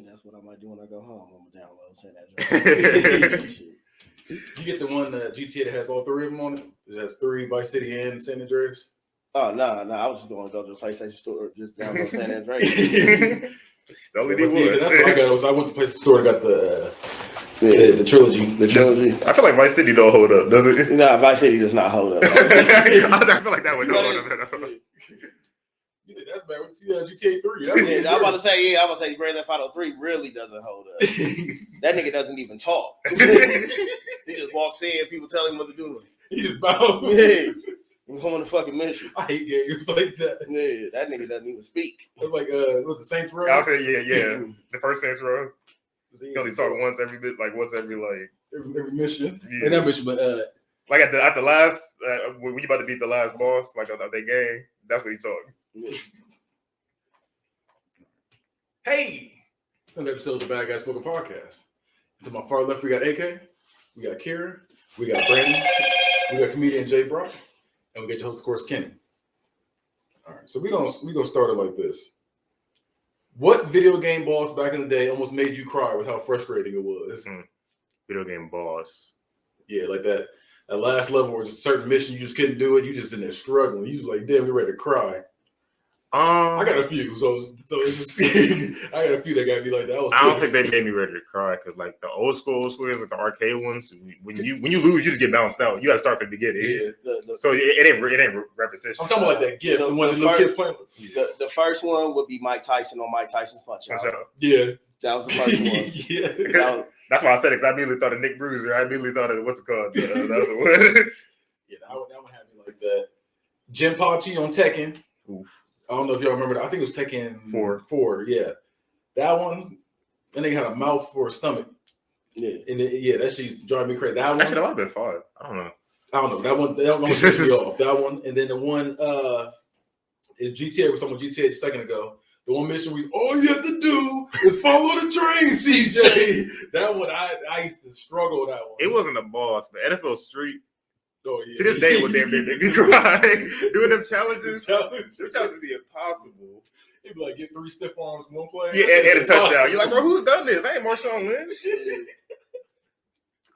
that's what I might do when I go home. I'm gonna download San Andreas. You get the one GTA that has all three of them on it. It has 3 Vice City and San Andreas. Oh no! I was just going to go to the PlayStation Store just download San Andreas. It's only That's what I got. So I went to the PlayStation Store and got the trilogy. The trilogy. I feel like Vice City don't hold up, does it? No, Vice City does not hold up. I feel like that would not hold up. That's bad. Let's see GTA 3. I'm about to say, Grand Theft Auto 3 really doesn't hold up. That nigga doesn't even talk. He just walks in, people tell him what to do. He just bounds. Yeah. He's on the fucking mission. I hate games like that. Yeah, that nigga doesn't even speak. It's like, what's the Saints Row? I'll say, yeah. The first Saints Row. He only talk once every mission. Yeah. And that mission, but like at the last when you about to beat the last boss, like of that game, that's what he talking. Yeah. Hey, another episode of the Bad Guys Spoken Podcast. To my far left, we got AK, we got Kira, we got Brandon, we got comedian Jaye Brock, and we got your host, of course, Kenny. All right, so we gonna start it like this. What video game boss back in the day almost made you cry with how frustrating it was? Video game boss. Yeah, like that last level where it's a certain mission you just couldn't do it. You just in there struggling. You just like, damn, you're ready to cry. I got a few, so it's I got a few that got me like that. I don't think they made me ready to cry because like the old school ones, like the arcade ones, when you lose, you just get bounced out. You got to start from the beginning. Yeah. So it ain't repetition. I'm talking about like that gift, the one the little kids playing with. The first one would be Mike Tyson on Mike Tyson's Punch Out. Yeah, that was the first one. Yeah, that's why I said it, because I immediately thought of Nick Bruiser. I immediately thought of what's it called? The other one. Yeah, that one had me like that. Jim Pachi on Tekken. Oof. I don't know if y'all remember that. I think it was Tekken 4. Yeah, that one. That nigga had a mouth for a stomach. Yeah, and that shit used to drive me crazy. That one actually that might have been 5. I don't know. That one pissed me off. That one, and then the one is GTA. Was talking about GTA a second ago. The one mission where all you have to do is follow the train, CJ. That one I used to struggle with that one. It wasn't a boss, but NFL Street. Oh, yeah. To this day, what damn make me cry. Doing them challenges. Them challenges be impossible. He'd be like, get 3 stiff arms, 1 play. Yeah, and a touchdown. You're like, bro, who's done this? I ain't Marshawn Lynch.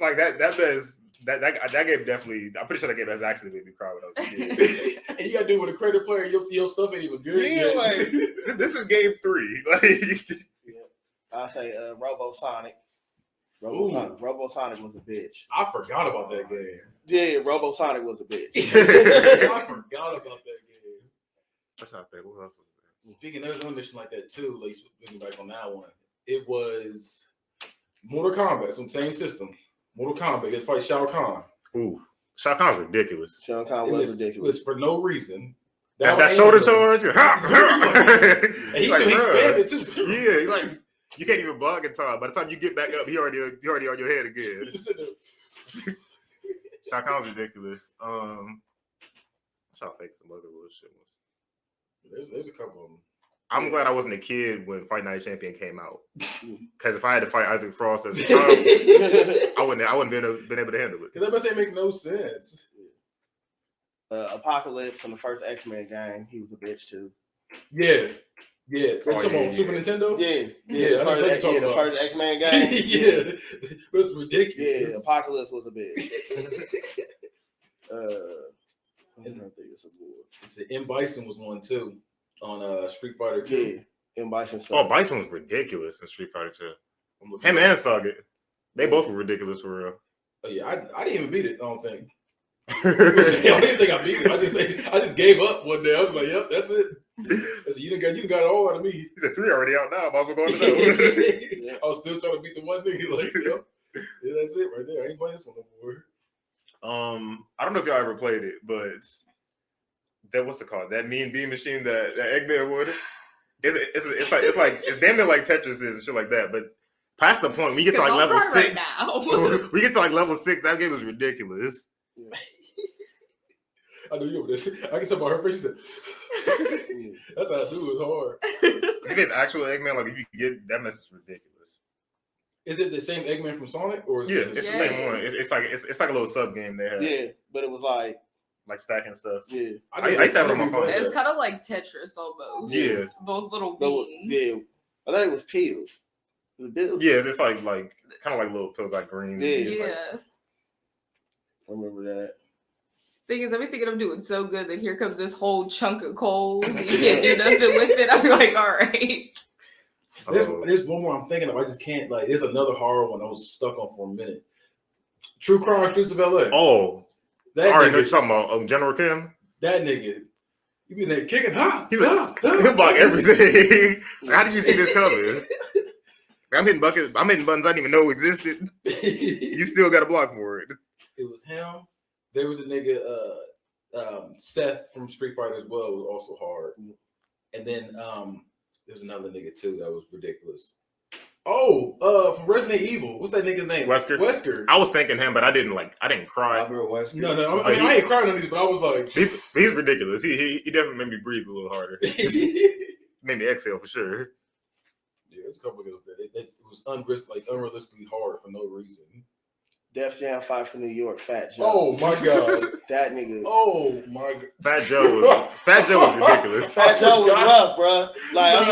Like that game definitely. I'm pretty sure that game has actually made me cry when I was a kid. And you gotta do it with a credit player. Your stuff ain't even good. Yeah, like this is game 3. Like, I'll say Robo-Sonic. Robo-Sonic was a bitch. I forgot about that game. Yeah, Robo-Sonic was a bitch. I forgot about that game. What's out there? What else was there? Speaking of another mission like that too, like looking back on that one, it was Mortal Kombat, some same system. Mortal Kombat, it fight Shao Kahn. Ooh, Shao Kahn's ridiculous. Shao Kahn was ridiculous. It was for no reason. That's that shoulder charge. And he spammed it too. Yeah, he like. You can't even block in time. By the time you get back up, he already on your head again. Shao Kahn's ridiculous. I'm trying to think some other bullshit ones. There's a couple of them. I'm glad I wasn't a kid when Fight Night Champion came out. Because if I had to fight Isaac Frost as a child, I wouldn't been able to handle it. Because that must make no sense. Apocalypse from the first X-Men game, he was a bitch too. Yeah. Super Nintendo? Yeah. The first X-Men game. Yeah. That's ridiculous. Yeah, Apocalypse was a bitch. I'm trying to think of some more. It's M. Bison was one too on Street Fighter 2. Yeah, M. Bison. Oh, Bison was ridiculous in Street Fighter 2. Him and Sagat. They both were ridiculous for real. Oh yeah, I didn't even beat it, I don't think. I didn't think I beat it. I just gave up one day. I was like, yep, that's it. I said, you done got it all out of me. He said 3 already out now. Might as well go to that. I was still trying to beat the one thing. Like, yep. Yeah, that's it right there. I ain't playing this one no more. I don't know if y'all ever played it, but what's it called? That Mean Bean machine that Eggman would. It's damn near like Tetris is and shit like that. But past the point, we get to like level 6. Right we get to like level 6. That game was ridiculous. Yeah. I knew you over this. I can tell by her face. She said, "That's how I do. It's hard." If it's actual Eggman, like if you get that mess is ridiculous. Is it the same Eggman from Sonic, or is it's the same one? It's like a little sub game there. Yeah, but it was like stacking stuff. Yeah, I used to have it on my phone. It's kind of like Tetris almost. Yeah, both little beans. Yeah, I thought it was pills. The bill? Yeah, it's like kind of like little pills, like green. Yeah. I remember that. Thing is, I'm thinking I'm doing so good that here comes this whole chunk of coals. And you can't do nothing with it. I'm like, all right. There's one more I'm thinking of. I just can't. Like, there's another horror one I was stuck on for a minute. True Crime Streets of LA. Oh, that all right. nigga, No, you're talking about General Kim. That nigga, you be there kicking, He was about everything. Like, how did you see this coming? I'm hitting buttons I didn't even know existed. You still got a block for it. It was him. There was a nigga, Seth from Street Fighter as well, was also hard. And then there's another nigga too that was ridiculous. Oh, from Resident Evil. What's that nigga's name? Wesker. I was thinking him, but I didn't cry. Robert Wesker. No. I mean, I ain't crying on these, but I was like, he's ridiculous. He definitely made me breathe a little harder. Made me exhale for sure. Yeah, it's a couple of those. It was unrealistically hard for no reason. Def Jam Fight for New York, Fat Joe. Oh my god, that nigga. Oh my god, Fat Joe was ridiculous. Fat Joe was rough, bro. Like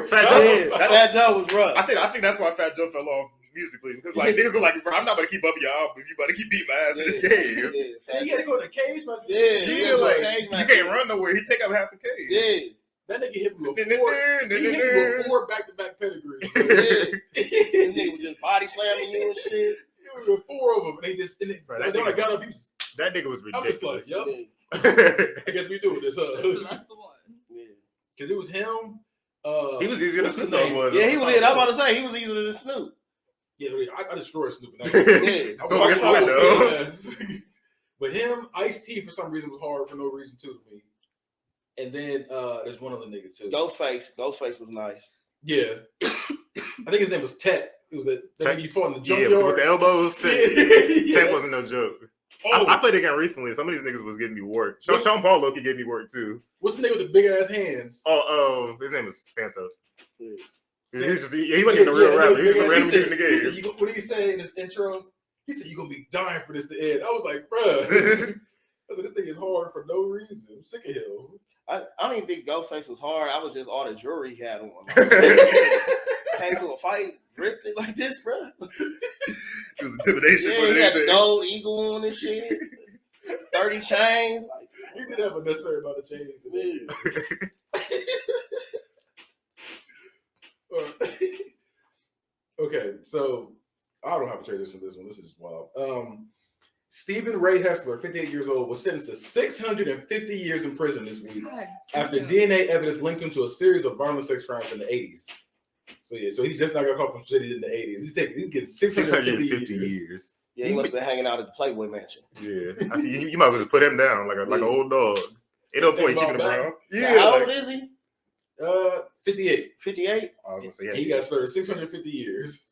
Fat Joe was rough. I think that's why Fat Joe fell off musically, because like niggas were like, bro, I'm not gonna keep up your album if you about to keep beating my ass in this game. Yeah, he had to go in the cage, man. Yeah, like you can't run nowhere. He take up half the cage. Yeah. That nigga hit me with four back-to-back pedigrees. This nigga was just body slamming you and shit. He was with four of them, and they just I got up. That nigga was ridiculous. I'm just like, yep. I guess we doing this. So that's the one. Yeah, because it was him. He was easier than Snoop. Yeah, he was. I'm about to say he was easier than Snoop. Yeah, I destroyed Snoop. Yeah, But him, Ice-T for some reason was hard for no reason too to me. And then there's one other nigga too. Ghostface was nice. Yeah, I think his name was Tech. It was that nigga you fought in the junkyard. Yeah, with the elbows. Tech wasn't no joke. Oh. I played again recently. Some of these niggas was getting me work. Sean Paul Loki gave me work too. What's the name with the big ass hands? Oh, his name is Santos. Yeah. He wasn't even a real rapper. He was a random dude in the game. What did he say in his intro? He said, "You're gonna be dying for this to end." I was like, bruh. I said, this thing is hard for no reason. I'm sick of him. I don't even think Ghostface was hard. I was just all the jewelry he had on. Came to a fight, ripped it like this, bro. It was intimidation. Yeah, he had the gold eagle on and shit. 30 chains. Like, he did have a necessary amount of chains. Okay, so I don't have a transition to this one. This is wild. Stephen Ray Hessler, 58 years old, was sentenced to 650 years in prison this week after DNA evidence linked him to a series of violent sex crimes in the 80s. So he just not got caught from shit in the 80s. He's getting 650 years. Yeah, he must have been hanging out at the Playboy Mansion. Yeah, I see. You might as well just put him down like an old dog. Ain't no point keeping him around. Yeah, how old is he? 58. 58? I was gonna say, yeah. He got served 650 years.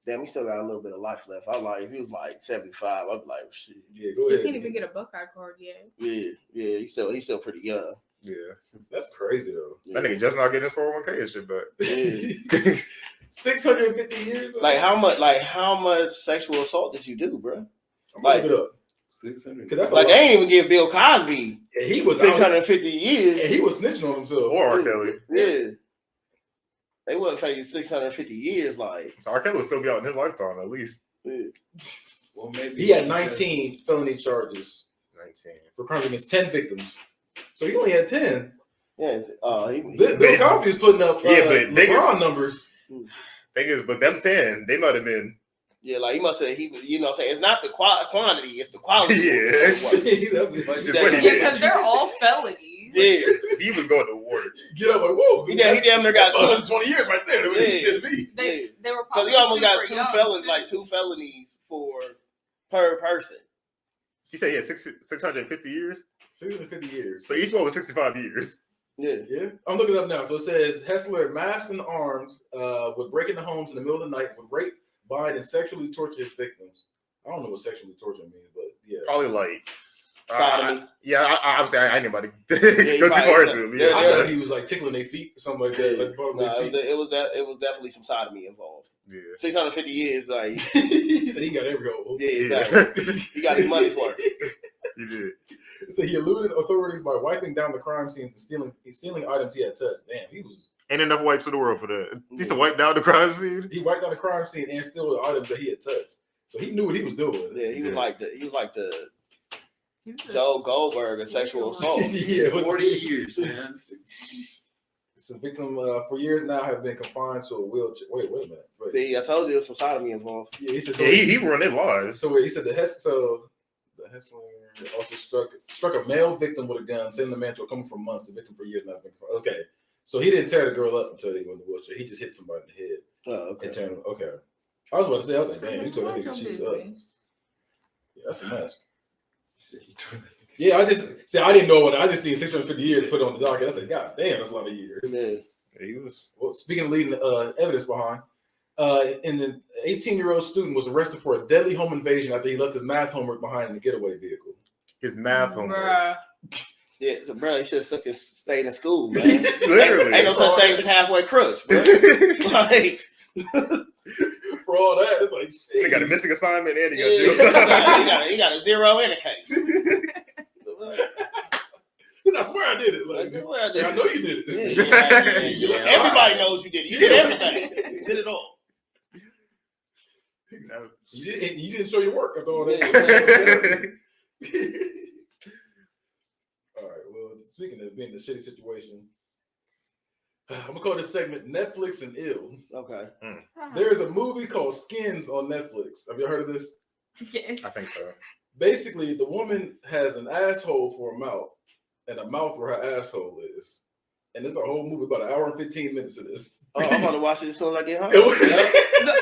Damn, he still got a little bit of life left. I was like, if he was like 75, I'd be like, shit. Yeah, go ahead. He can't even get a Buckeye card yet. Yeah, he's still pretty young. Yeah, that's crazy though. That nigga just not getting his 401k and shit, but yeah. 650 years. Though? Like how much sexual assault did you do, bro? I'm gonna look it up. 600. Because that's like they ain't even give Bill Cosby. Yeah, he was 650 years. And he was snitching on himself. Or R. Kelly. Yeah. They wouldn't pay you 650 years, like. So R. Kelly would still be out in his lifetime, at least. Yeah. Well, maybe he had 19 felony charges. 19 for crimes against 10 victims. So he only had 10. Yeah. Bill Cosby is putting up but LeBron numbers. Thing is, but them 10, they might have been. Yeah, like he must have. You know what I'm saying? It's not the quantity, it's the quality. Yeah. Because they're all felonies. Yeah. He was going to war. Get up like, whoa. He damn near got 120 years right there. They were probably because he almost got two too. felonies per person. He said he had 650 years? 650 years. So each one was 65 years. Yeah. I'm looking it up now. So it says Hessler, masked and armed, would break into homes in the middle of the night, would rape, bind, and sexually torture his victims. I don't know what sexually torture means, but yeah. Probably like sodomy. I would say I ain't anybody go too far into it. I thought he was like tickling their feet or something like that. It was definitely some sodomy involved. Yeah. 650 years, like he said he got every goal. Yeah, exactly. He got his money's worth. He did. So he eluded authorities by wiping down the crime scenes and stealing items he had touched. Damn, Ain't enough wipes in the world for that. He said wipe down the crime scene. he wiped down the crime scene and stole the items that he had touched. So he knew what he was doing. Yeah, he was like the He was Joe Goldberg of sexual assault. Yeah, 40 years, man. It's a victim for years now have been confined to a wheelchair. Wait a minute. Wait. See, I told you there was some sodomy involved. Yeah, he said. Yeah, he run their lives. So he said the Hessler also struck a male victim with a gun, sending the man to a coma for months. The victim for years now has been confined. Okay, so he didn't tear the girl up until he went in the wheelchair. He just hit somebody in the head. Oh, okay. And turned him. Okay. I was about to say, I was like, damn, he told that Mind nigga your she's up. business. Yeah, that's a mess. Yeah, I didn't know what I just seen 650 years put on the docket. I said, God damn, that's a lot of years. Yeah. He was. Well, speaking of leading evidence behind, and the 18-year-old student was arrested for a deadly home invasion after he left his math homework behind in a getaway vehicle. His math homework. Bruh. Yeah, so bro, he should have stayed in school, man. Literally. Ain't no such thing as halfway crooks, bro. Like, For all that, it's like, shit. He got a missing assignment and he got yeah, jail time. he got a 0 in a case. Because I swear I did it. Like, Well, I did. I know you did it. Yeah. Everybody knows you did it. You did everything. You did it all. You didn't show your work after all that. All right. Well, speaking of being in a shitty situation, I'm gonna call this segment "Netflix and Ill." Okay. There's a movie called Skins on Netflix. Have you heard of this? Yes. I think so. Basically, the woman has an asshole for a mouth, and a mouth where her asshole is. And there's a whole movie about an hour and 15 minutes of this. Oh, I'm gonna watch it as soon as I get home.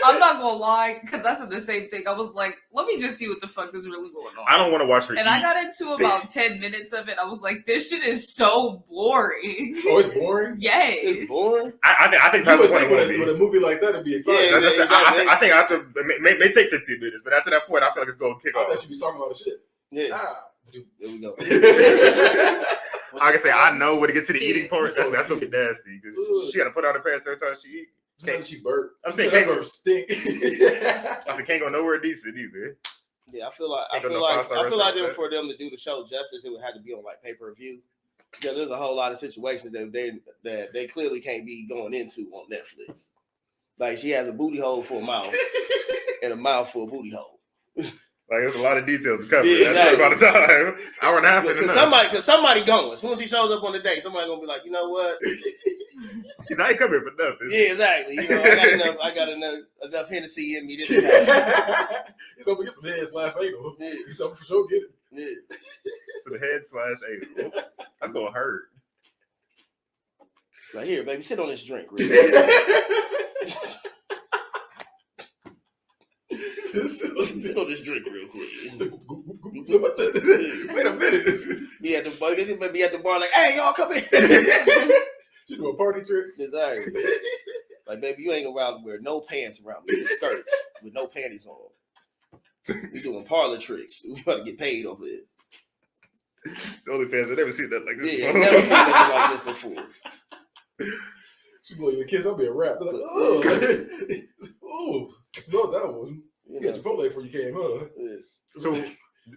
I'm not gonna lie, because that's the same thing. I was like, let me just see what the fuck is really going on. I don't want to watch her. And I got into about 10 minutes of it. I was like, this shit is so boring. Oh, it's boring? Yes. It's boring. I think You that's would the think point with a movie like that, it'd be exciting. Yeah, I think after may take 15 minutes, but after that point, I feel like it's going to kick I bet off. you be talking about the shit. Yeah. Ah. There we go. Like I say, I know when it gets to the eating part, that's going to be nasty because she got to put on her pants every time she eat. She burp. I'm saying can't go stink. I said can't go nowhere decent either. Yeah, I feel like for them to do the show justice, it would have to be on like pay-per-view. Because there's a whole lot of situations that they clearly can't be going into on Netflix. Like she has a booty hole for a mouth and a mouth for a booty hole. Like there's a lot of details to cover. Yeah, That's about the time. Hour and a half. Because somebody going. As soon as she shows up on the day, somebody gonna be like, you know what? Because I ain't come here for nothing. Yeah, exactly. You know, I got enough Hennessy in me this time. He's gonna get some head / anal. Yeah. He's for sure get it. Yeah. So the head / anal. That's gonna hurt. Like here, baby, sit on this drink. Real quick. Sit on this drink real quick. Wait a minute. Be at the bar like, hey, y'all come in. She doing party tricks. Exactly. Like, baby, you ain't around to wear no pants around me. Just skirts with no panties on. We doing parlor tricks. We about to get paid over it. It's OnlyFans. I've never seen that like this. Yeah, I've never seen nothing like this before. She blowing the kiss. I'll be a rap. Like, oh, smell that one. You got Chipotle before you came, huh? Yeah. So,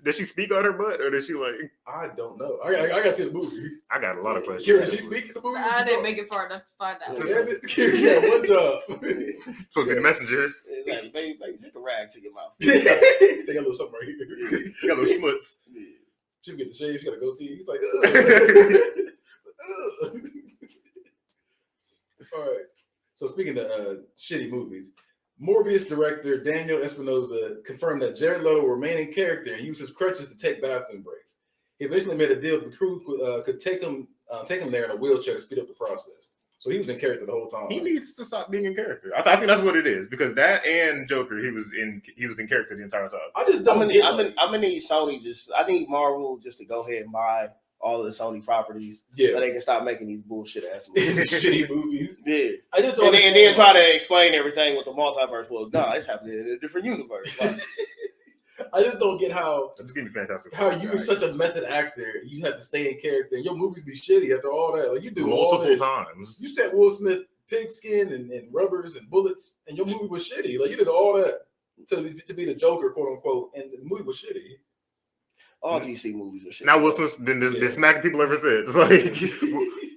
does she speak on her butt, or does she like? I don't know. I got to see the movie. I got a lot of questions. Kira, did she speak in the movie? I didn't make it far enough to find out. Damn it, Kira, you got one job. Supposed to be the messenger. Like, baby, take a rag to your mouth. Take a little something right here. You got little schmutz. Yeah. She'll get the shave. She got a goatee. He's like, ugh. All right. So speaking of shitty movies, Morbius director Daniel Espinosa confirmed that Jared Leto will remain in character and use his crutches to take bathroom breaks. He eventually made a deal with the crew could take him there in a wheelchair to speed up the process. So he was in character the whole time. He needs to stop being in character. I think that's what it is because that and Joker, he was in character the entire time. I just don't. I'm gonna need Sony. I need Marvel just to go ahead and buy all of the Sony properties. Yeah, so they can stop making these bullshit ass movies. shitty movies. Yeah, I just don't. And then try to explain everything with the multiverse. Well, no, it's happening in a different universe. Like, I just don't get how. I'm just getting fantastic. How you, such a method actor, you have to stay in character, and your movies be shitty after all that. Like you do multiple times. You said Will Smith pigskin and rubbers and bullets, and your movie was shitty. Like you did all that to be the Joker, quote unquote, and the movie was shitty. All DC movies are shit. Now Will Smith's been smacking people ever since. It's like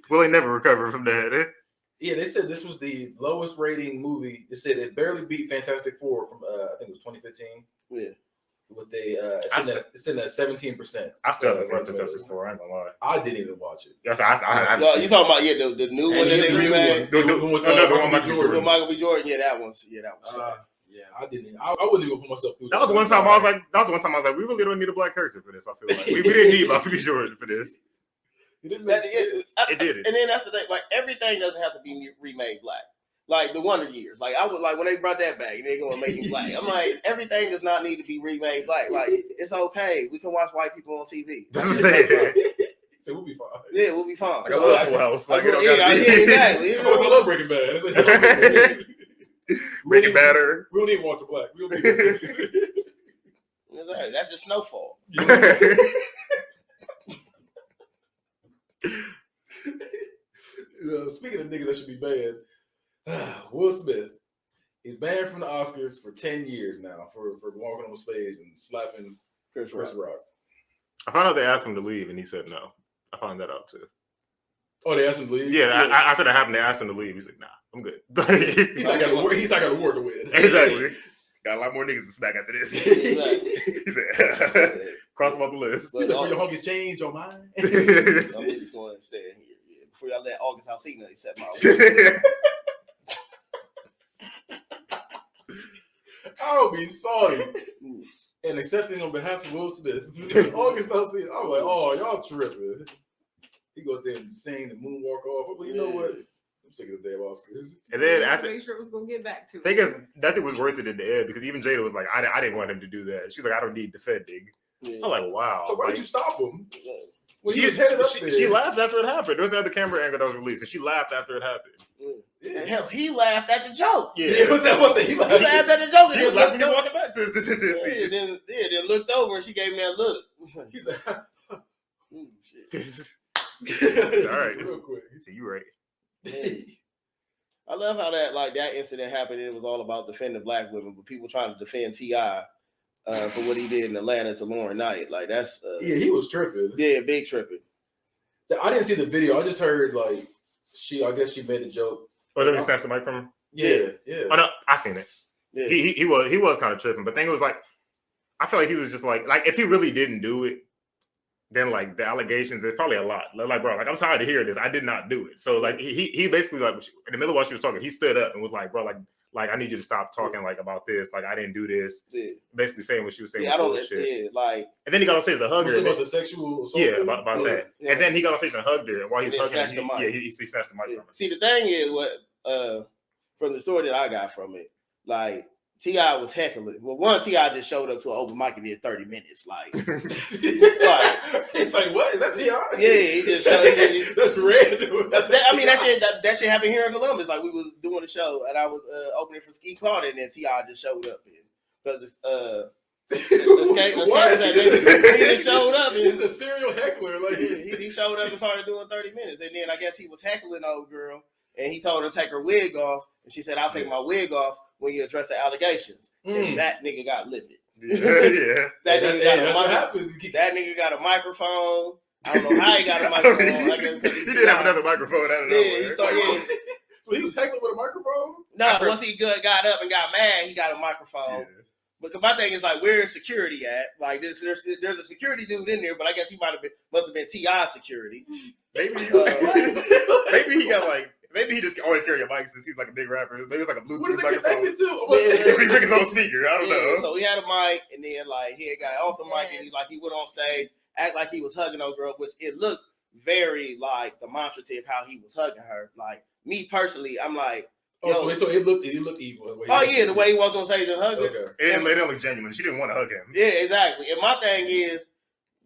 Will ain't never recovered from that. Yeah, they said this was the lowest rating movie. They said it barely beat Fantastic Four from I think it was 2015. Yeah. With it's in at 17%. I still haven't seen Fantastic Four. I ain't gonna lie. I didn't even watch it. Yes, Yo, you talking about the new one that they remade? Another one With Michael B. Jordan. Yeah, that one. Yeah, that was. Yeah, I didn't. I wouldn't even put myself through. That was one time I was like, we really don't need a black character for this. I feel like we didn't need Michael B. Jordan for this. It didn't make sense. It did. And then that's the thing. Like everything doesn't have to be remade black. Like the Wonder Years. Like I would like when they brought that back and they gonna make it black. I'm like, everything does not need to be remade black. Like it's okay. We can watch white people on TV. That's what I'm saying. So we'll be fine. Yeah, we'll be fine. Like I love Full House. Like, exactly. I love Breaking Bad. Breaking Badder. We don't need Walter Black. We don't need Exactly. That's just Snowfall. Speaking of niggas that should be banned, Will Smith. He's banned from the Oscars for 10 years now for walking on stage and slapping Chris Rock. I found out they asked him to leave and he said no. I found that out too. Oh, they asked him to leave? Yeah, after that happened, they asked him to leave. He's like, nah, I'm good. He's not got a war to win. Exactly. Got a lot more niggas to smack after this. Exactly. He said, cross them off the list. He said, for your homies change your mind. I'm just going to stay in here. Yeah. Before y'all let August Alsina accept my I'll be sorry. And accepting on behalf of Will Smith. August Alsina. I was like, oh, y'all tripping. He go out there and sing and moonwalk off. I'm like, you know what? I'm sick of this damn Oscars. And then after, make sure it was gonna get back to. I think nothing was worth it in the end because even Jada was like, I didn't want him to do that. She's like, I don't need defending. Yeah. I'm like, wow. So why did you stop him? When she laughed after it happened. There was another camera angle that was released, and she laughed after it happened. Yeah. Hell, he laughed at the joke. Yeah, what's that? He laughed at the joke. He was laughing when he walking back to then looked over and she gave him that look. He said, shit. All right, real quick. So you right. I love how that incident happened. And it was all about defending black women, but people trying to defend T.I. For what he did in Atlanta to Lauren Knight. Like that's he was tripping. Yeah, big tripping. I didn't see the video. I just heard I guess she made a joke. Oh, did he snatch the mic from him? Yeah. Oh no, I seen it. Yeah. He was kind of tripping, but thing was like, I feel like he was just like if he really didn't do it, then like the allegations is probably a lot. Like bro, like I'm sorry to hear this. I did not do it. So like he basically like in the middle while she was talking, he stood up and was like, bro, like I need you to stop talking like about this. Like I didn't do this. Yeah. Basically saying what she was saying. Yeah, I don't. Yeah, like. And then he got on stage and hugged her. About the sexual assault. Yeah, about that. Yeah. And then he got on stage and hugged her, and while he was hugging her, he snatched the mic from her. See, the thing is, what from the story that I got from it, like T.I. was heckling. Well, one T.I. just showed up to an open mic and did 30 minutes. Like, it's like, what is that T.I.? Yeah, he just showed. That's random. That shit happened here in Columbus. Like we was doing a show and I was opening for Ski Carter, and then T.I. just showed up because he just showed up. He's a serial heckler. Like he showed up and started doing 30 minutes, and then I guess he was heckling old girl, and he told her to take her wig off, and she said, "I'll take my wig off when you address the allegations." And that nigga got livid. Yeah. That nigga got a microphone. I don't know how he got a microphone. He did have another microphone. I don't know. Yeah, he started. So he was heckling with a microphone? No, once he got up and got mad, he got a microphone. Yeah. But my thing is like, where's security at? Like, there's a security dude in there, but I guess he must have been T.I. security. Maybe maybe he just always carry a mic since he's like a big rapper. Maybe it's like a Bluetooth microphone. He's like his own speaker. I don't know. So he had a mic, and then like he had got off the mic, and he went on stage, act like he was hugging old girl, which it looked very like demonstrative how he was hugging her. Like me personally, I'm like. So it looked evil. The way he walked on stage and hugged her. It didn't look genuine. She didn't want to hug him. Yeah, exactly. And my thing is,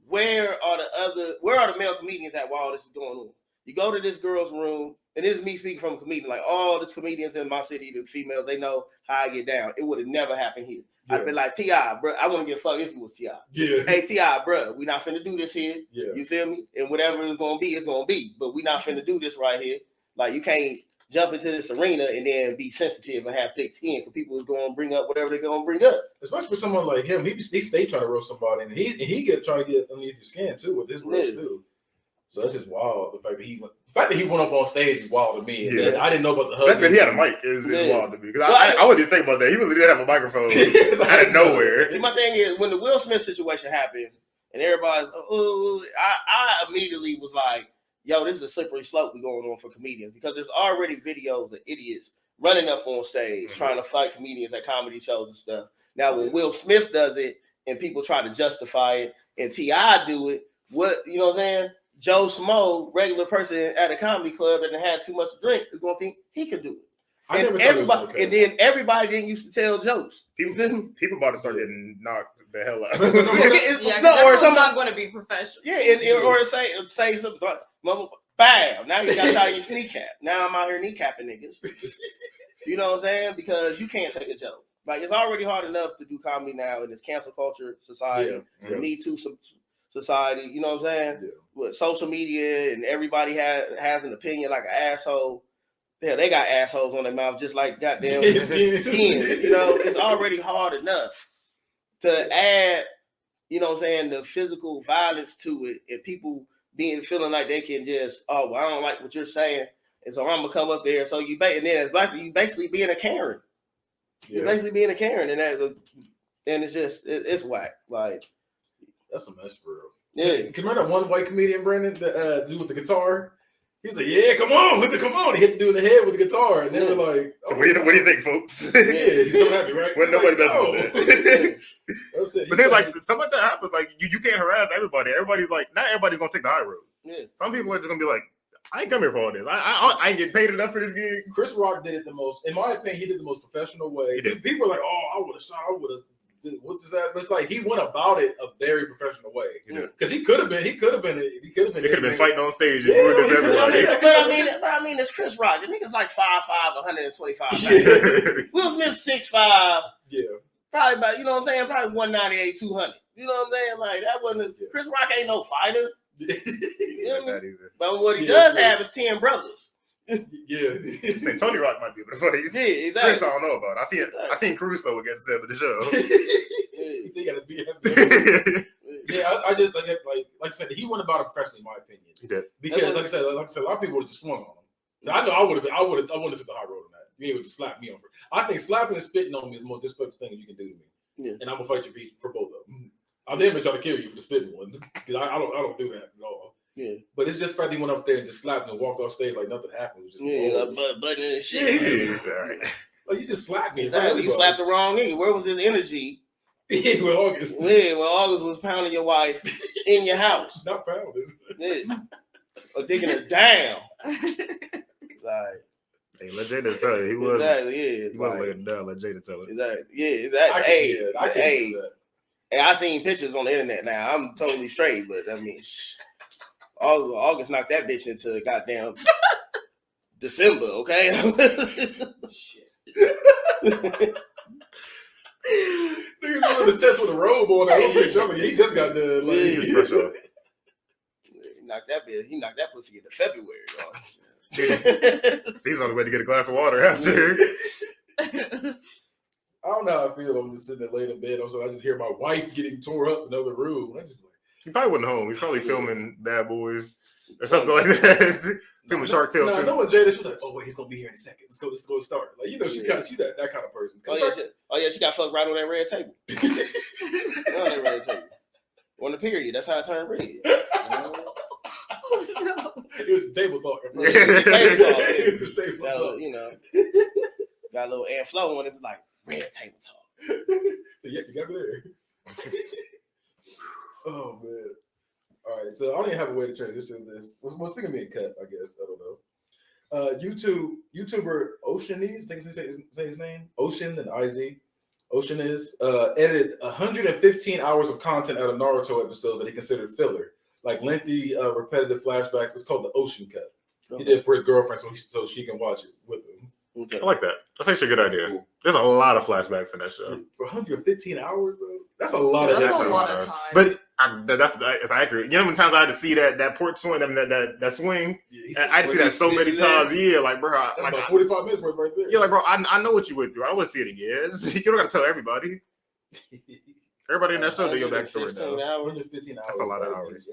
where are the male comedians at while all this is going on? You go to this girl's room, and this is me speaking from a comedian. Like all these comedians in my city, the females, they know how I get down. It would have never happened here. Yeah. I'd be like, T.I., bro, I wouldn't give a fuck if it was T.I. Yeah. Hey, T.I., bro, we not finna do this here. Yeah. You feel me? And whatever it's gonna be, it's gonna be. But we not finna do this right here. Like you can't jump into this arena and then be sensitive and have thick skin because people is going to bring up whatever they're going to bring up. Especially for someone like him, he stay trying to roast somebody, and he get trying to get underneath your skin too with his roast too. So that's just wild. The fact that he went up on stage is wild to me. And I didn't know about the hug. The fact that he had a mic is wild to me because I wouldn't even think about that. He really did have a microphone out of nowhere. See, my thing is when the Will Smith situation happened and everybody, I immediately was like, yo, this is a slippery slope we going on for comedians because there's already videos of idiots running up on stage trying to fight comedians at comedy shows and stuff. Now, when Will Smith does it and people try to justify it and T.I. do it, what, you know what I'm saying? Joe Smo, regular person at a comedy club that had too much to drink, is going to think he could do it. And everybody, and then everybody didn't used to tell jokes. People about to start getting knocked the hell out. Or someone's not going to be professional. Yeah, or say something. Bam! Now you got shot in your kneecap. Now I'm out here kneecapping niggas. You know what I'm saying? Because you can't take a joke. Like it's already hard enough to do comedy now in this cancel culture society, the Me Too society. You know what I'm saying? Yeah. With social media and everybody has an opinion like an asshole. Hell, they got assholes on their mouth just like goddamn skins. You know, it's already hard enough to add, you know what I'm saying, the physical violence to it and people feeling like they can just, oh, well, I don't like what you're saying, and so I'm gonna come up there. So and then as black people, you basically being a Karen. You're basically being a Karen, and it's just it's whack. Like that's a mess for real. Yeah. Cause remember that one white comedian, Brandon, the dude with the guitar? He's like, yeah, come on. He hit the dude in the head with the guitar, and they were like, so what do you think, folks? Yeah, he's coming at me, right? Well, nobody messing with that. But then, like, something like that happens. Like, you can't harass everybody. Everybody's like, not everybody's gonna take the high road. Yeah. Some people are just gonna be like, I ain't come here for all this. I ain't getting paid enough for this gig. Chris Rock did it the most, in my opinion, he did the most professional way. People are like, oh, I would have shot, I would have. What does that? But it's like he went about it a very professional way because he could have been fighting on stage. But I mean, it's Chris Rock. The nigga's like 5'5", 125 pounds. Will Smith 6'5". Yeah, probably about, you know what I'm saying, probably 198, 200. You know what I'm saying? Like that wasn't Chris Rock ain't no fighter. You know what I mean? But what he does have is 10 brothers. Yeah, Tony Rock might be able to fight. Yeah, exactly. Chris, I don't know about it. I seen Caruso against them at the show. He got his BS. Yeah, I just like I said, he went about it professionally, in my opinion. He did because like I said, a lot of people would have just swung on him. I know I wouldn't have took the high road on that. You able to slap me on. I think slapping and spitting on me is the most disrespectful thing you can do to me. Yeah. And I'm gonna fight you for both of them. I'll never try to kill you for the spitting one because I don't do that at all. Yeah, but it's just the fact he went up there and just slapped and walked off stage like nothing happened. It was just button and shit. Yeah. Like you just slapped me. Exactly. You slapped the wrong nigga. Where was his energy? Yeah, when August was pounding your wife in your house. Not pounding. Yeah. Or digging her down. Like, hey, let Jada tell you. He was exactly, he wasn't laying down. Let Jada tell it. Exactly. Yeah, exactly. Hey, I seen pictures on the internet now. I'm totally straight, but I mean, August knocked that bitch into goddamn December, okay? Nigga doing the steps with a robe on. He just got the He knocked that pussy into February, dog. He was on the way to get a glass of water after. I don't know how I feel. I'm just sitting there laying in bed. I just hear my wife getting tore up in another room. He probably wasn't home. He's probably filming Bad Boys or something like that. Filming Shark Tale. No, when Jada, she was like, "Oh wait, he's gonna be here in a second. Let's go start." Like, you know, she that kind of person. She got fucked right on that red table. On that red table. On the period. That's how it turned red. Oh, no. It was table talk. It was just table talk. You know, got a little airflow on it. Like red table talk. So yeah, you got there. Oh man. All right, so I don't even have a way to transition this. Well, speaking of being cut, I guess I don't know. YouTuber Oceaniz, I think say his name, Ocean and IZ. Oceaniz edited 115 hours of content out of Naruto episodes that he considered filler, like lengthy, repetitive flashbacks. It's called the Ocean Cut. Okay. He did for his girlfriend, so she can watch it with him. Okay. I like that. That's actually a good idea. Cool. There's a lot of flashbacks in that show. For 115 hours, though, that's a lot of time. But That's accurate. You know how many times I had to see that porch swing, that swing? Yeah, I had to see that so many times. Yeah, like bro, That's like about 45 minutes worth right there. yeah, like bro, I know what you went through. I don't want to see it again. You don't got to tell everybody. Everybody in that show know your backstory now. 115 hours. That's a lot of hours.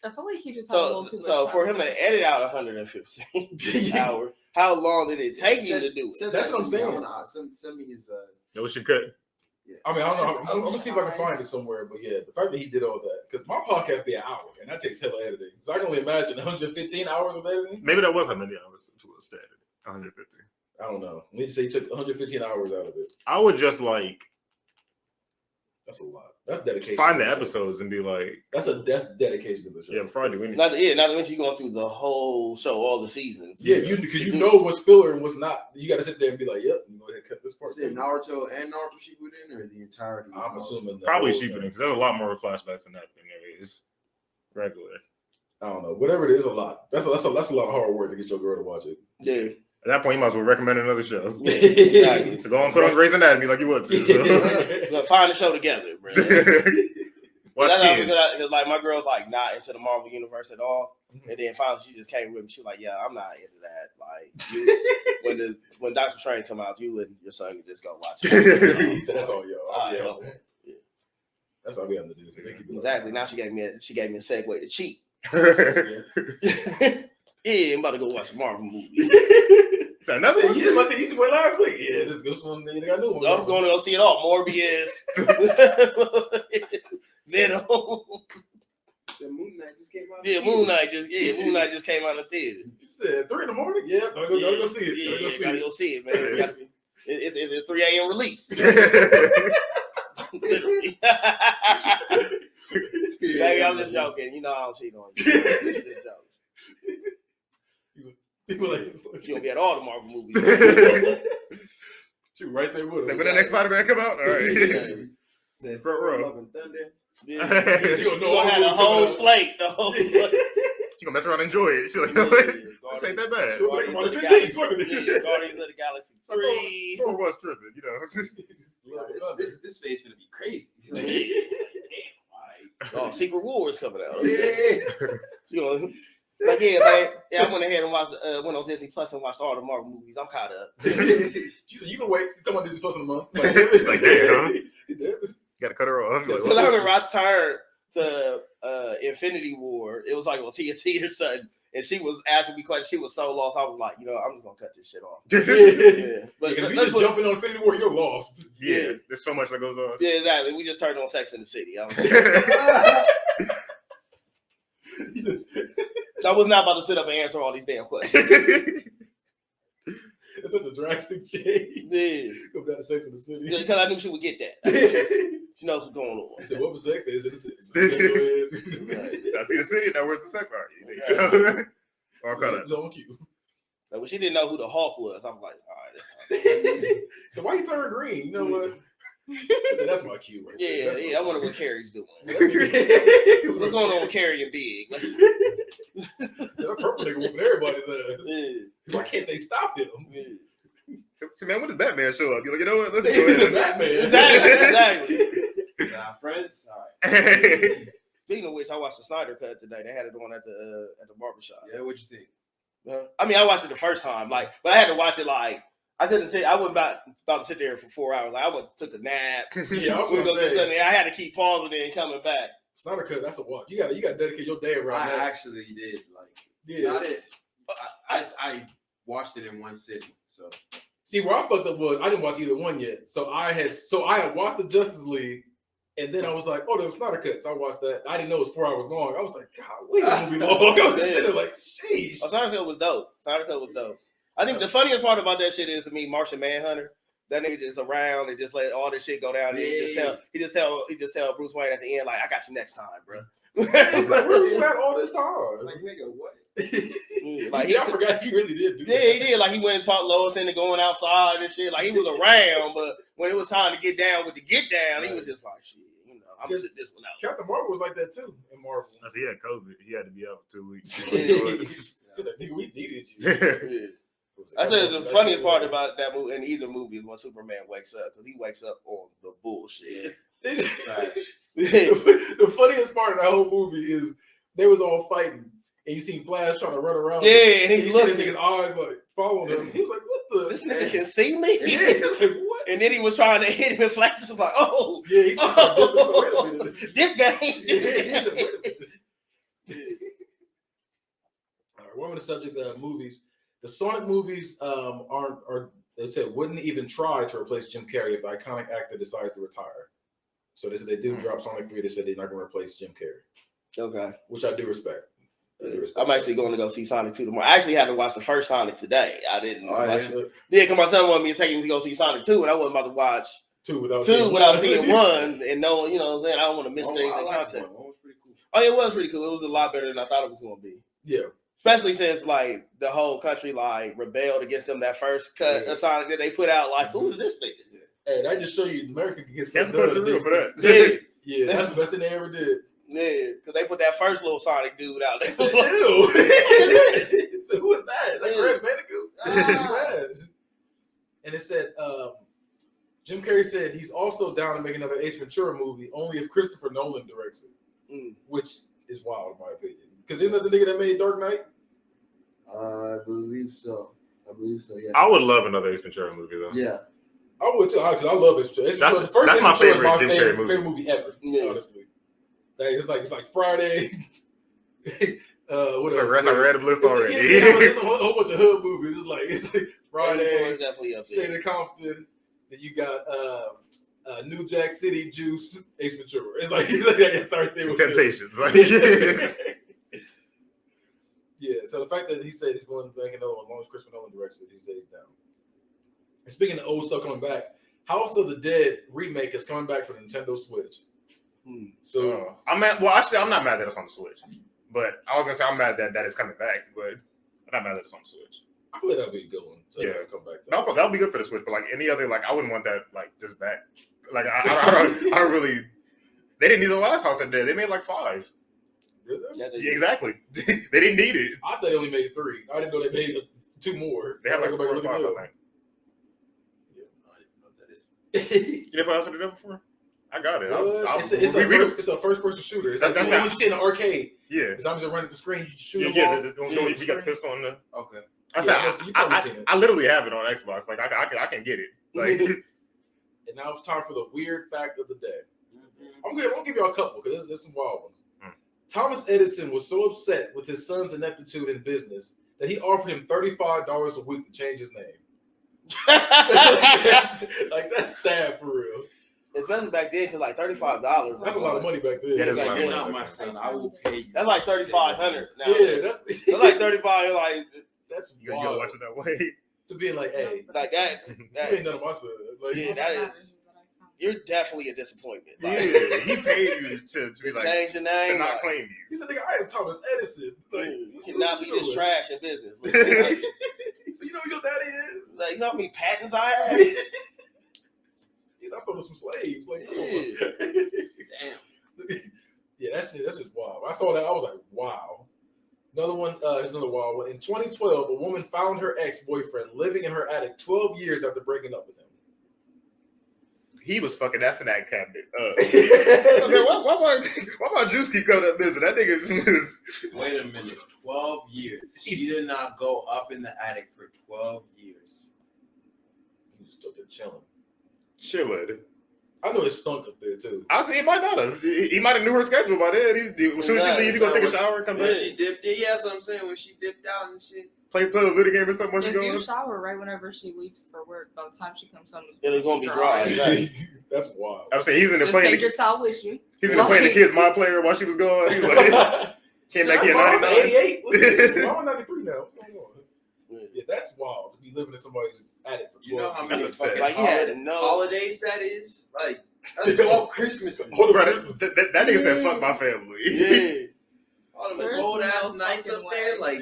I feel like he just had a little too much So for time. him to edit out 115 hours, how long did it take you to do it? That's what I'm saying. Send me his. No, she could. Yeah. I mean, I don't know. I'm gonna see if I can find it somewhere. But yeah, the fact that he did all that, because my podcast be an hour, and that takes hella editing. So I can only imagine 115 hours of editing. Maybe that was how many hours to a standard. 150. I don't know. Need to say he took 115 hours out of it. I would just like That's a lot. That's dedication. find the episodes and be like, That's dedication to the show. yeah, before I do anything. Not to mention you going through the whole show, all the seasons. Yeah, because you know what's filler and what's not. You got to sit there and be like, "Yep, you go ahead and cut this part." Is it Naruto and Naruto Shippuden or the entirety? I'm assuming Probably Shippuden because there's a lot more flashbacks in that than there is regular. I don't know. Whatever it is, a lot. That's a lot of hard work to get your girl to watch it. Yeah. At that point, you might as well recommend another show. Exactly. So go and put on Grey's Anatomy like you want to. We'll find the show together, bro. Watch That's how, kids. because like my girl's like not into the Marvel universe at all, and then finally she just came with me. She was like, "Yeah, I'm not into that. Like, when Doctor Strange come out, you and your son can just go watch it." He said, "That's all, y'all." All right, Yeah, okay. yeah. That's all we have to do. Exactly. Now she gave me a segue to cheat. Yeah. Yeah, I'm about to go watch a Marvel movie. So that's what You just went last week. Yeah, this one they got new one. I'm going to go see it all. Morbius, Venom. The Moon Knight just came out. Yeah, Moon Knight just came out of the theater. You said 3 in the morning. Yeah, gotta go see it. Gotta go see it, man. It's a 3 a.m. release. Literally. Baby, I'm just joking. You know I don't cheat on you. It's just jokes. She gonna be at all the Marvel movies. She right there with When her. the next Spider-Man come out, all right. Said Front row. Love and Thunder. Yeah. She gonna know You all gonna the have the movies whole coming out. slate. She gonna mess around and enjoy it. She's like, you know what? This ain't that bad. Sure. Guardians On of the the 15th, Galaxy. Guardians of the Galaxy 3. Thor was tripping, you know. This phase gonna be crazy. Oh, Secret Wars coming out. Yeah. You know, like yeah, man. Yeah, I went ahead and watched. Went on Disney Plus and watched all the Marvel movies. I'm caught up. She said, "You can wait. Come on, Disney Plus in a month." Like, damn, huh? Damn. Gotta cut her off. Like, Because I remember I turned to Infinity War. It was like on TNT or something, and she was asking me questions. She was so lost. I was like, you know, I'm just gonna cut this shit off. Yeah, but Because if you let's just look- jumping on Infinity War, you're lost. yeah, there's so much that goes on. Yeah, exactly. We just turned on Sex in the City. I was not about to sit up and answer all these damn questions. It's such a drastic change. Yeah, Go back to Sex in the City. because I knew she would get that. She knows what's going on. He said, "What was sex? Is it the city?" So go ahead. So I see the city. Now where's the sex are? All kind of. It's on cue. Like when she didn't know who the Hulk was, I was like, all right, So why you turn green? You know what? He said, "That's my cue." Right there. yeah, That's yeah. I wonder what Carrie's doing. What's What's going on with Carrie and Big? Like, That purple nigga whooping everybody's ass. yeah, Why can't they stop him? yeah. So man, when does Batman show up? You're like, you know what? Let's He's go a Batman. Exactly. Friends. All right. ahead. Speaking of which, I watched the Snyder Cut today. They had it on at the barbershop. Yeah, what'd you think? I mean, I watched it the first time, but I had to watch it like I couldn't sit. I wasn't about to sit there for 4 hours. Like, I went took a nap. Yeah, I was We gonna go do say, something. I had to keep pausing it and coming back. Snyder Cut. That's a watch. You got to dedicate your day around I that. actually did like. Yeah. Not it. I watched it in one sitting. So See, where I fucked up was I didn't watch either one yet. So I had watched the Justice League, and then I was like, "Oh, there's a Snyder Cut." So I watched that. I didn't know it was 4 hours long. I was like, "Golly, this movie long." I was just sitting there like, "Sheesh." Snyder Cut was dope. Snyder Cut was dope. I think the funniest part about that shit is to me, Martian Manhunter. That nigga just around and just let all this shit go down. And he just tell Bruce Wayne at the end, like, "I got you next time, bro." It's like, where you at all this time? like, nigga, what? Like I forgot he really did do yeah, that. he did. Like he went and talked Lois into going outside and shit. Like he was around, but when it was time to get down with the get down, he was just like, "Shit, you know, I'm gonna sit this one out." Captain Marvel was like that too in Marvel. I said he had COVID. He had to be out for 2 weeks. He's like, "Nigga, we needed you." Yeah. I said the funniest part about that movie in either movie is when Superman wakes up because he wakes up on the bullshit. The funniest part of that whole movie is they was all fighting, and you see Flash trying to run around. Yeah, him, and and he you see looked. the nigga's eyes like following him. He was like, "What the? This nigga can see me. Yeah, he's like, what? And then he was trying to hit him, and Flash was like, "Oh, Yeah, he's just like, wait a minute. dip game." Yeah, he said, wait a minute. All right, we're on the subject of movies. The Sonic movies are they said wouldn't even try to replace Jim Carrey if the iconic actor decides to retire. So they said they did drop Sonic 3. They said they're not going to replace Jim Carrey, Okay. which I do respect. I'm actually going to go see Sonic 2 tomorrow. I actually had to watch the first Sonic today. I didn't Oh, watch yeah. it. Yeah, because my son wanted me to take him to go see Sonic 2, and I wasn't about to watch Two without seeing one, one. and no, you know what I'm saying? I don't want to miss things I in liked content. one. One was pretty cool. Oh, it was pretty cool. It was a lot better than I thought it was going to be. Yeah. Especially since, like, the whole country, like, rebelled against them that first cut of Sonic that they put out. Like, who is this nigga? Hey, that just show you America can get stuff That's done. country real for that. Yeah. Yeah, that's the best thing they ever did. Yeah, because they put that first little Sonic dude out there. So, ew. So who is that? Like Crash Bandicoot? And it said, Jim Carrey said he's also down to make another Ace Ventura movie, only if Christopher Nolan directs it, which is wild in my opinion. Because isn't that the nigga that made Dark Knight? I believe so. Yeah. I would love another Ace Ventura movie though. Yeah. I would too, because I love Ace Ventura. Ace Ventura, the first that's Ace my Ventura favorite is Jim Carrey movie. favorite movie ever. Yeah. Honestly, like, it's like Friday. What It's else? a, that's a red list already. It's a whole bunch of hood movies. It's like Friday Friday, is definitely up Straight there. to Compton. Then you got New Jack City, Juice, Ace Ventura. It's like it's right there with Temptations. Like, Yeah, so the fact that he said he's going to make another one, as long as Christopher Nolan directs it, he said he's down. And speaking of old stuff coming back, House of the Dead remake is coming back for the Nintendo Switch. So I'm mad. Well, actually, I'm not mad that it's on the Switch. But I was gonna say I'm mad that it's coming back, but I'm not mad that it's on the Switch. I feel like that'll be a good one. So Yeah. come back. That'll be good for the Switch. But like any other, like I wouldn't want that like just back. Like I don't really. They didn't need the last House of the Dead. They made like 5. Really? Yeah, they- Yeah, exactly. They didn't need it. I thought they only made 3. I didn't know they made 2 more. They had like I 4 or 5, I think. I don't know what that is. You never House of the Dead before? I got it. It's a first-person shooter. It's like That's the one how- you see in the arcade. Yeah. Zombies are running the screen. You just shoot them Yeah, off. you got the pistol on the. Okay. So you probably seen it. I literally have it on Xbox. Like I can get it. Like And now it's time for the weird fact of the day. I'm gonna give y'all a couple because there's some wild ones. Thomas Edison was so upset with his son's ineptitude in business that he offered him $35 a week to change his name. That's sad for real. Especially back then, because like $35. That's a lot of money back then. Yeah, that's Like, a lot of You're money. not my son. I will pay you. That's like $3,500 now. yeah, That's like 35. Like that's you wild. gotta watch it that way. To be like, hey, that. you ain't none of my son. Like, Yeah, that is. You're definitely a disappointment. Yeah, Like, he paid you to be like change your to name. not like, claim you. he said, "Nigga, I am Thomas Edison. Like, you what cannot you be this doing?" trash in business. Like, He said, "You know who your daddy is? you know how many patents I have? He's I stole some slaves. Like, come on." Damn. Yeah, that's just wild. When I saw that, I was like, wow. Another one, here's another wild one. In 2012, a woman found her ex-boyfriend living in her attic 12 years after breaking up with him. He was fucking that snack cabinet. Man, why my juice keep coming up missing? That nigga was. Wait a minute. 12 years. She did not go up in the attic for 12 years. He just stood there chilling. Chilling. I know it stunk up there, too. I say he might not have. He might have knew her schedule by then. As soon as she leave, he gonna take a shower, come When back, she dipped in, yeah, that's what I'm saying. When she dipped out and shit. play a video game or something. Once If you go. you shower right whenever she leaves for work, by the time she comes home, It's gonna be dry. Exactly. That's wild. I'm saying he was in there Just playing. take your towel with you. He's in there playing the kids my player while she was gone. He was like, came back in Mom's 99. 88. I'm 93 now. What's going on? Yeah, that's wild to be living in somebody's attic for 12 You know how That's many upset. fucking Like, you had to know. holidays that is? Like, that's 12 Christmases. Bro, that nigga said, "Fuck my family." Yeah. All them There's cold ass no nights up fucking there, way.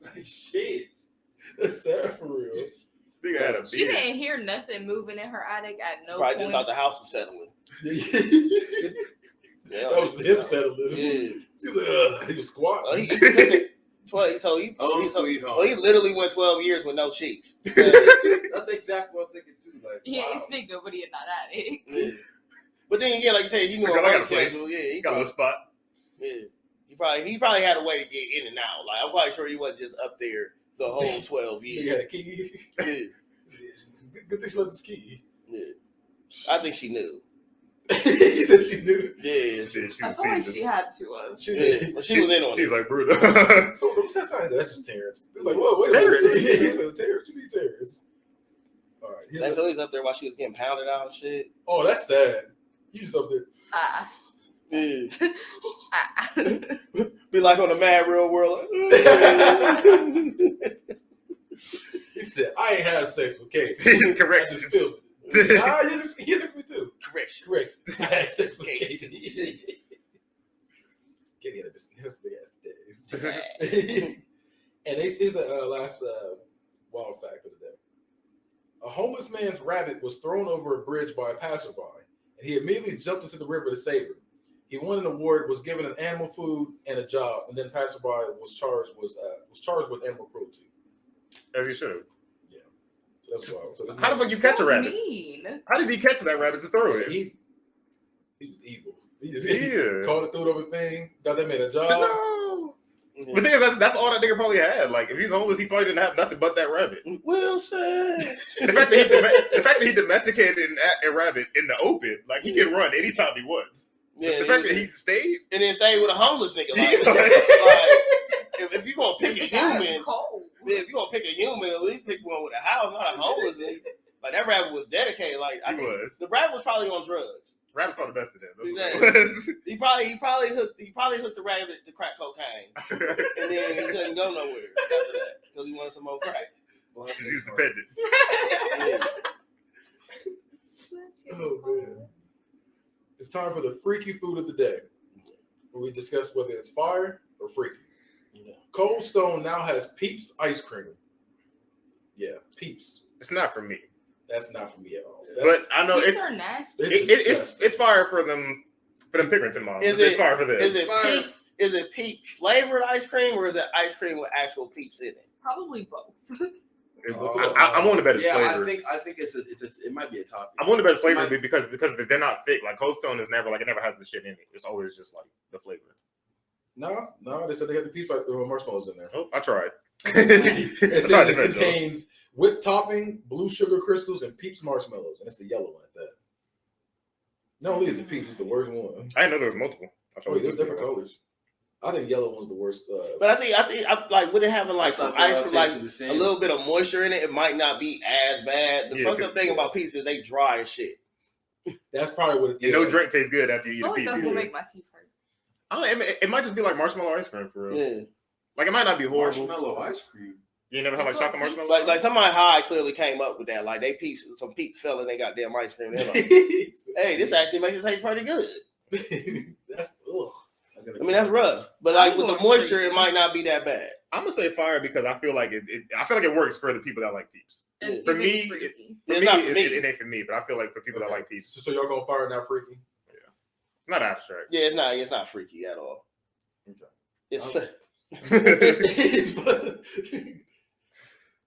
like shit. That's sad for real. Nigga had a She beard. didn't hear nothing moving in her attic at no Probably point. just thought the house was settling. Yeah. That was him settling. Yeah. He was like, he was squatting. Oh, he 12. So he, Oh, he, sweet home. well, he literally went 12 years with no cheeks. That's exactly what I was thinking too. Like, He wow. ain't sneak nobody in that attic. Yeah. But then again, like you said, you knew Like, I a got work a place. schedule. Yeah, He got a little spot. Yeah, he probably had a way to get in and out. Like I'm quite sure he wasn't just up there the whole 12 He years. had a key. Yeah, Good thing she left his key. yeah. I think she knew. He said she knew. Yeah, She said she I was feel like seeing she had to. She yeah. said, Well, she was in on He's it. like, Bruno. so what's that sign? That's just Terrence. They're like, whoa, wait a minute. Terrence. He said, Terrence, you need Terrence. All right. Here's That's a- always up there while she was getting pounded out and shit. oh, that's sad. You just up there. Yeah. Ah. Be like on the Mad Real World. He said, I ain't had sex with Kate. He's I correction. just filmed it. Nah, he has sex with me too. Correction. Correct. I had sex with Kate. Kate. Katie had a big ass titties. And this is the last wild fact of the day. A homeless man's rabbit was thrown over a bridge by a passerby, and he immediately jumped into the river to save her. He won an award, was given an animal food and a job, and then passerby was charged with animal cruelty. As he should have. So that's wild. So How the fuck you catch a rabbit? Mean. How did he catch that rabbit to throw it? He was evil. He just Yeah. caught it through the thing. Thought they made a job. Said, no. But the thing is, that's all that nigga probably had. Like, if he's homeless, he probably didn't have nothing but that rabbit. Wilson. The fact that he domesticated a rabbit in the open, like he can run anytime he wants. Yeah, The fact that he stayed, and then stayed with a homeless nigga. Like, Yeah. like, if you're gonna pick a human, Cold. yeah, if you're gonna pick a human, at least pick one with a house, not a homeless nigga. Like that rabbit was dedicated. Like I He think was. the rabbit was probably on drugs. rabbits are the best of them. That's Exactly. what it was. He probably hooked the rabbit to crack cocaine, and then he couldn't go nowhere after that because he wanted some more crack. He's dependent. Yeah. Oh man. It's time for the freaky food of the day, where we discuss whether it's fire or freaky. Yeah. Cold Stone now has Peeps ice cream. Yeah, Peeps. It's not for me, That's not for me at all. but I know These it's are nasty. it's fire for them Pickerington moms. Is It's it- fire for them. Is it Fire. peep flavored ice cream or is it ice cream with actual peeps in it? Probably both. I'm willing to bet it's Yeah, flavor. I think it might be a topic. I'm willing to bet it's flavor Might- because they're not thick. Like Cold Stone is never like it never has the shit in it. It's always just like the flavor. No, they said they got the Peeps like marshmallows in there. Oh, I tried. It says it contains whipped topping, blue sugar crystals, and Peeps marshmallows, and it's the yellow one at that. Not only is it Peeps, it's the worst one. I didn't know there was multiple. I thought Oh, it was there's just different one. colors. I think yellow one's the worst. But I think like with it having like some I thought they ice all cream, like tasted the same. a little bit of moisture in it, it might not be as bad. The Yeah, fucked up thing about peeps is they dry as shit. That's probably what it And no drink tastes good after you I eat a feel like that's peach. what make my teeth hurt. I don't know, it might just be like marshmallow ice cream for real. Yeah, Like it might not be horrible. Marshmallow ice cream. You ain't never had like chocolate marshmallow? like somebody high clearly came up with that. Like they peeps, some peeps fell in they goddamn ice cream. They're like, hey, this actually makes it taste pretty good. That's ugh. I mean, that's rough, but like I'm with the going moisture, freaky. it might not be that bad. I'm gonna say fire because I feel like it works for the people that like peeps. It's For giving me, freaky. For It's me, not for me. it ain't for me, but I feel like for people that like peeps, So y'all gonna fire not freaky? not abstract. Yeah, it's not freaky at all. Okay. It's It's fun.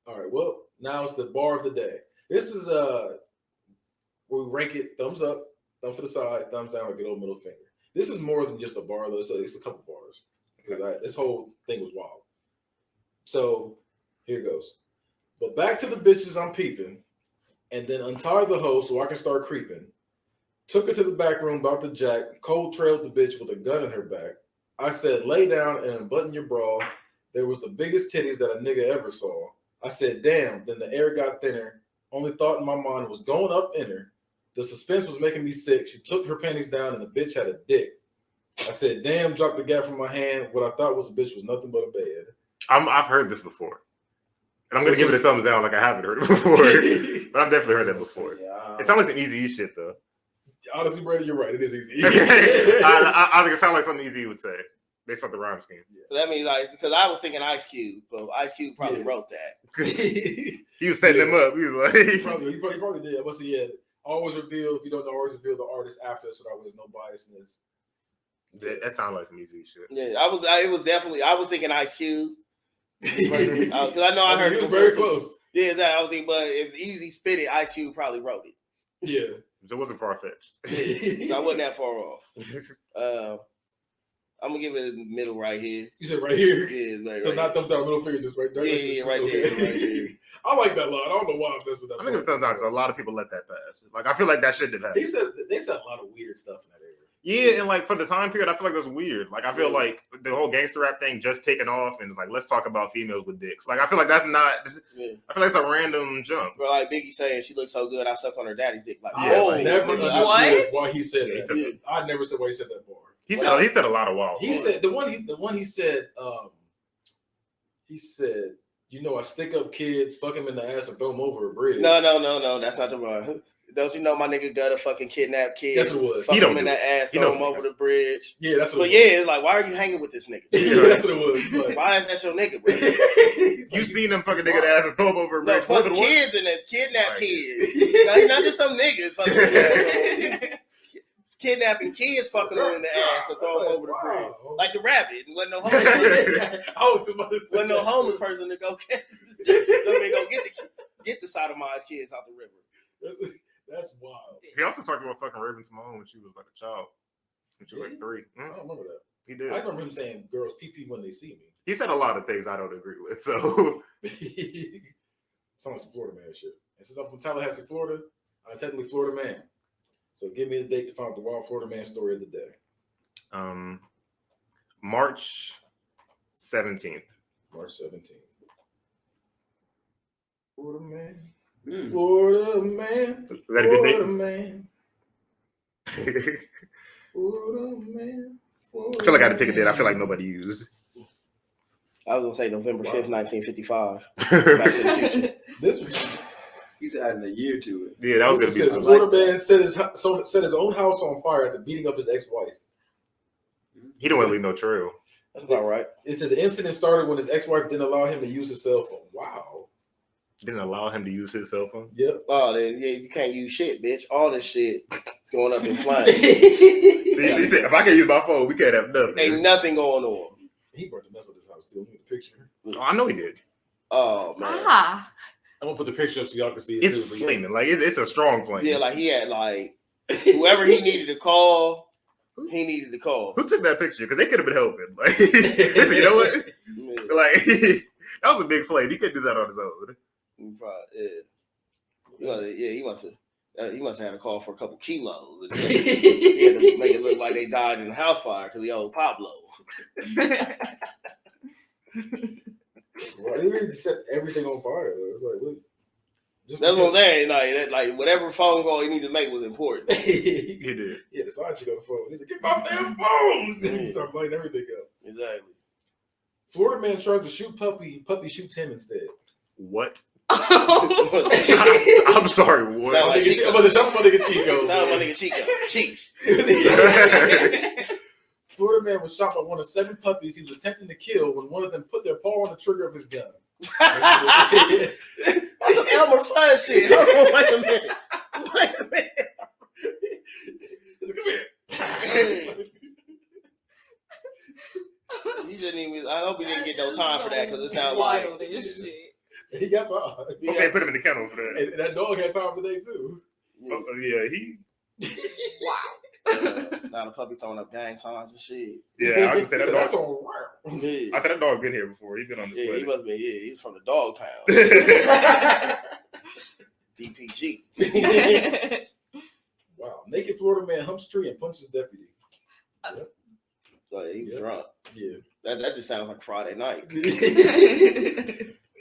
All right. Well, now it's the bar of the day. This is where we rank it: thumbs up, thumbs to the side, thumbs down, or good old middle finger. This is more than just a bar, though. So it's a couple bars because this whole thing was wild. So here goes. But back to the bitches I'm peeping, and then untie the hoe so I can start creeping. Took her to the back room about the jack. Cold trailed the bitch with a gun in her back. I said, lay down and unbutton your bra. There was the biggest titties that a nigga ever saw. I said, damn. Then the air got thinner. Only thought in my mind was going up in her. The suspense was making me sick. She took her panties down and the bitch had a dick. I said, damn, dropped the gap from my hand. What I thought was a bitch was nothing but a bed. I've heard this before. And I'm gonna give it a thumbs down like I haven't heard it before. But I've definitely heard that before. Yeah, It sounds like some easy shit though. Honestly, Brady, you're right. It is easy. I think it sounds like something easy you would say based on the rhyme scheme. So that means like because I was thinking Ice Cube, but Ice Cube probably Yeah. wrote that. He was setting them up. He was like, he probably did. But see, yeah, always reveal, if you don't know, always reveal the artist after, so that there's no biasness. that sounds like some easy shit. Yeah, I was thinking Ice Cube because I know I heard He it was very before. close. Yeah, exactly. I was thinking, but if Easy spit it, Ice Cube probably wrote it. Yeah. So it wasn't far fetched. I wasn't that far off. I'm gonna give it a middle right here. You said right here? Yeah, right, So right not thumbs down, middle finger, just right there. Yeah, right there, right there. I like that line. I don't know why I'm messing with that. I'm gonna give it thumbs down because a lot of people let that pass. Like, I feel like that shit did happen. They said a lot of weird stuff in that area. Yeah, and like for the time period, I feel like that's weird. Like, I feel like the whole gangster rap thing just taken off, and it's like, let's talk about females with dicks. Like, I feel like that's not. Yeah. I feel like it's a random jump. But like Biggie saying, she looks so good, I sucked on her daddy's dick. Like, Yeah, oh, like, Never nigga, understood why he said Yeah, he that. said that. I never said why he said that bar. He said a lot of wild. He said the one he said, you know, I stick up kids, fuck him in the ass, and throw him over a bridge. No, that's not the one. Don't you know my nigga Gutter fucking kidnapped kids? That's what it was. Fuck He him don't in do that ass, He throw knows him what over it is. the bridge. Yeah, that's what But it was. yeah, it's like, why are you hanging with this nigga? Yeah, that's what it was. Like, Why is that your nigga, bro? You seen them fucking nigga ass and throw him over a No, bridge? fuck Flip it away? kids and then kidnap Right. kids. No, he's not just some niggas fucking kidnapping kids, fucking them in the ass and throw them over the bridge. Like the rabbit. Wasn't no homeless person to go get get the sodomized kids out the river. That's wild. He also talked about fucking Raven Simone when she was like a child. When she was like 3. I don't remember that. He did. I remember him saying girls pee when they see me. He said a lot of things I don't agree with. So Sounds like some Florida man shit. And since I'm from Tallahassee, Florida, I'm technically Florida man. So give me a date to find out the wild Florida man story of the day. March 17th. March 17th. Florida man. Mm. Florida man. Is that a good Florida date? man. Florida man. Florida I feel like I had to pick a date I feel like nobody used. I was gonna say November 5th, 1955. This was He's adding a year to it. Yeah, that was gonna be says something. Florida man set his own house on fire after beating up his ex-wife. He didn't want to leave no trail. That's about right. It said the incident started when his ex-wife didn't allow him to use his cell phone. Wow. Didn't allow him to use his cell phone. Yep. Oh, then yeah, you can't use shit, bitch. All this shit is going up in flames. See, he said, if I can't use my phone, we can't have nothing. Ain't nothing going on. He brought the mess of this house. Still, need the picture. Oh, I know he did. Oh man. Ah. I'm gonna put the picture up so y'all can see it. It's too, but flaming. Like it's a strong flame. Yeah, like he had like whoever he needed to call, he needed to call. Who took that picture? Because they could have been helping. Like, they said, you know what? Yeah, Like that was a big flame. He couldn't do that on his own. he probably, he must have had a call for a couple kilos. He had to make it look like they died in a house fire because he owed Pablo. Well, they really set everything on fire. Though. It's like, look, just That's what I'm saying. Like whatever phone call he needed to make was important. He did. Yeah, the side chick on the phone. He said, "Get my damn phones!" And he started lighting everything up. Exactly. Florida man tries to shoot puppy. Puppy shoots him instead. What? Oh. I'm sorry. What? Sound like I'm about to shout my nigga Chico. Sound like my nigga Chico. Cheeks. Florida man was shot by one of 7 puppies he was attempting to kill when one of them put their paw on the trigger of his gun. That's some Elmer Fudd shit. Hold on, wait a minute. Come here. He didn't even. I hope he didn't get no time for that because it sounds like. wild as shit. He got time. Okay, put him in the kennel for that. And that dog had time today too. Oh, yeah, he. Wow. Now the puppy throwing up gang signs and shit. Yeah, I can say that That's dog. on wow. Yeah, I said that dog been here before. He's been on this yeah, he planet. must have been. Yeah, he's from the dog pound. DPG. Wow. Naked Florida man humps tree and punches deputy. So he was Yep. drunk. Yeah. That just sounds like Friday night.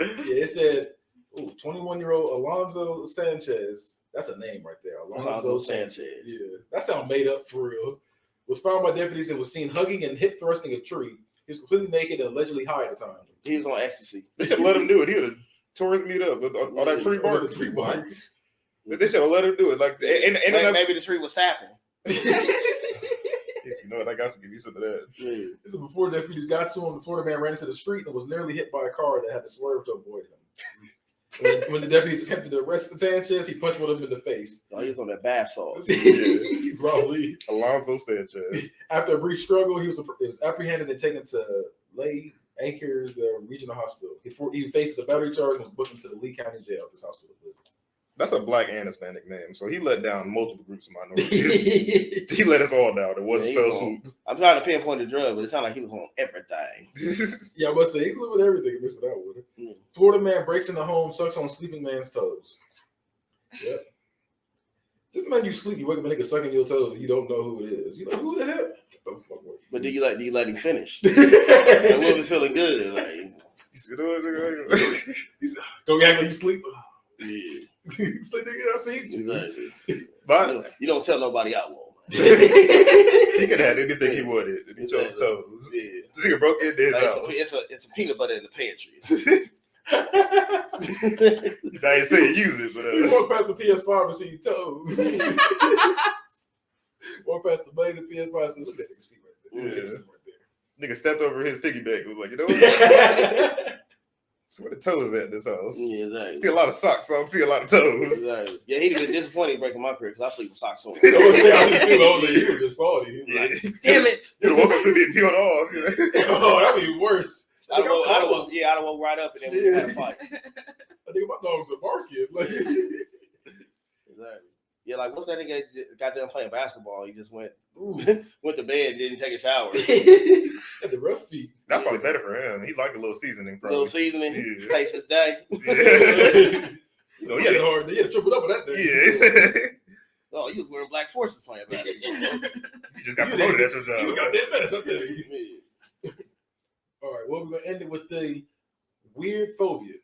Yeah, it said 21-year-old Alonzo Sanchez. That's a name right there. Alonzo Sanchez. Yeah. That sounds made up for real. Was found by deputies and was seen hugging and hip thrusting a tree. He was completely naked and allegedly high at the time. He was on ecstasy. They should have let him do it. He would have tore his meat up with all that tree bark. Tree bark. They should have let him do it. Like, and Maybe the tree was sapping. you know what? I got to give you some of that. Yeah. This is before deputies got to him. The Florida man ran into the street and was nearly hit by a car that had to swerve to avoid him. When the deputies attempted to arrest Sanchez, he punched one of them in the face. Oh, he was on that bath salt. Probably. Alonzo Sanchez. After a brief struggle, he was apprehended and taken to Lay Acres Regional Hospital. He faces a battery charge and was booked into the Lee County Jail. This hospital. That's a black and Hispanic name. So he let down multiple groups of minorities. He let us all down. It wasn't Yeah, spell swoop. I'm trying to pinpoint the drug, but it sounded like he was on everything. Yeah, I must say he's living everything. Missed that one. Mm. Florida man breaks into home, sucks on sleeping man's toes. Yep. Just imagine you sleep, you wake up and nigga sucking your toes, and you don't know who it is. You like, who the hell? Get the fuck away. But do you let him finish? Like, what if it's feeling good? Like, Go act like you sleep. yeah, Sleep, nigga, I see you. exactly. But You don't tell nobody I won't. he could have had anything he wanted, and he chose toes. Yeah. This nigga broke into his Like, house. it's a peanut butter in the pantry. I ain't saying use it, but You walk past the PS5 and see your toes. Walk past the blade of the PS5 and see, look at that nigga's feet right there. Yeah. Take some right nigga stepped over his piggyback. Was like, you know what? there. So where the toes at this house? Yeah, I exactly. see a lot of socks, so I don't see a lot of toes. Exactly. Yeah, he'd have been disappointed breaking my career because I sleep with socks on. I was saying, I did too. I was like, you were just salty. Yeah. Like, damn it! You woke up to me and peeled off. Oh, that'd be worse. I'd have woke right up and then we had a fight. I think my dogs are barking. Like, Exactly. Yeah, like what's that nigga got done playing basketball? He just went ooh. went to bed, didn't take a shower. Had the rough feet. That's probably better for him. He liked a little seasoning, probably. Little seasoning, Yeah. taste his day. Yeah. So he had hard. He had a triple double that day. Yeah. Oh, you was wearing black forces playing basketball. You just got promoted at your You job. got that minutes, I tell you. Yeah. All right, well, we're gonna end it with the weird phobia.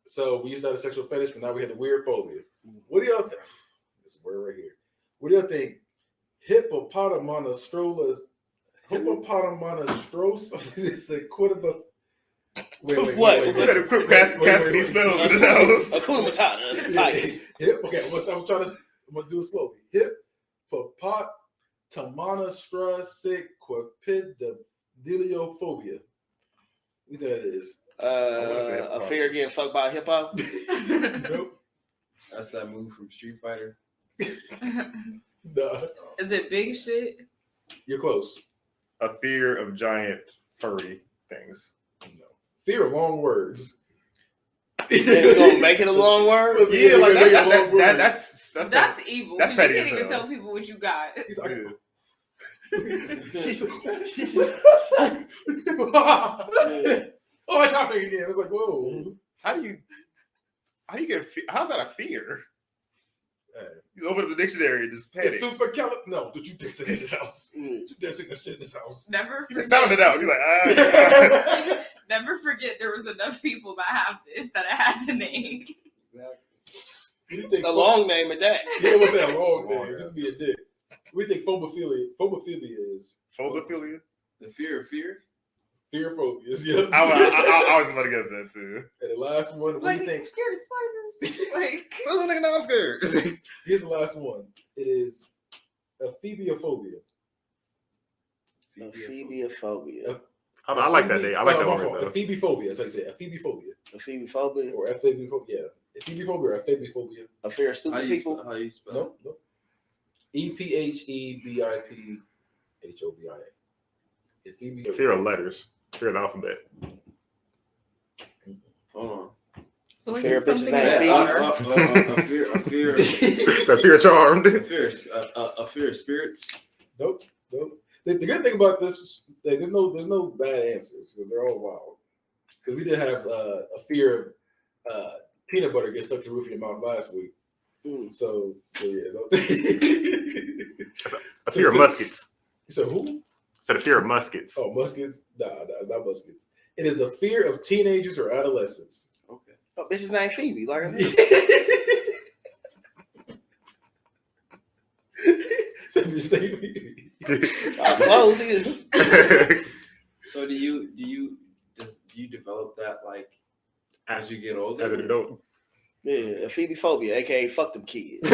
So we used to have a sexual fetish, but now we have the weird phobia. What do y'all think? This word right here. What do y'all think? Hippopotamonastrolas. It's a quidaba. What? We better quit casting these spells in this house. Hakuna Matata. Tights. Okay, I'm gonna do it slowly. Hippopotamonastrosis. What that is? A fear of getting fucked by a hippo. Nope. That's that move from Street Fighter. Nah. Is it big shit? You're close. A fear of giant furry things. No. Fear of long words. You gonna make it a long word? Yeah, like that's That's evil. that's 'cause petty you as can't even hell. tell people what you got. He's like, Yeah. oh, it's happening again. It's like, whoa. How do you get? How's that a fear? Hey. You open up the dictionary and just panic. It's super no, don't you dare say this house. Don't you dare say this shit in this house. Never You just forget. sound it out. You're like, ah. Never forget there was enough people that have this that it has a name. You think A long name at that. Yeah, it wasn't a long Long name. ass. Just be a dick. We think phobophilia is Phobophilia? The fear of fear? fear phobias. Yeah. I was about to guess that too. And the last one, what do Like, you I'm think? scared of spiders. Like, So nigga, now I'm scared. Here's the last one. It is aphibiophobia. Aphibiophobia. I like that day. I like that my word fault. though. Aphibophobia. That's how you say it. Aphibophobia. Aphibiophobia. Or aphibophobia. Yeah. Aphibophobia or aphibophobia. A fear of How stupid you, people. how you spell No, no. EPHEBIPHOBIA. Aphibophobia. Fear of letters. Fear of the alphabet. it? Hold on. feel like Fear it's bitches something named in Phoebe. water. The fear charmed. a fear of spirits. Nope. The good thing about this is that there's no bad answers because they're all wild. Because we did have a fear of peanut butter get stuck to the roof of your mouth last week. So yeah. A fear of muskets. You said who? Said a fear of muskets. Oh, muskets? Nah, it's not muskets. It is the fear of teenagers or adolescents. Okay. Oh, bitch's name Phoebe. Like I said. Close. So do you develop that like as you get older? As an adult. Yeah, Phoebe-phobia, aka fuck them kids.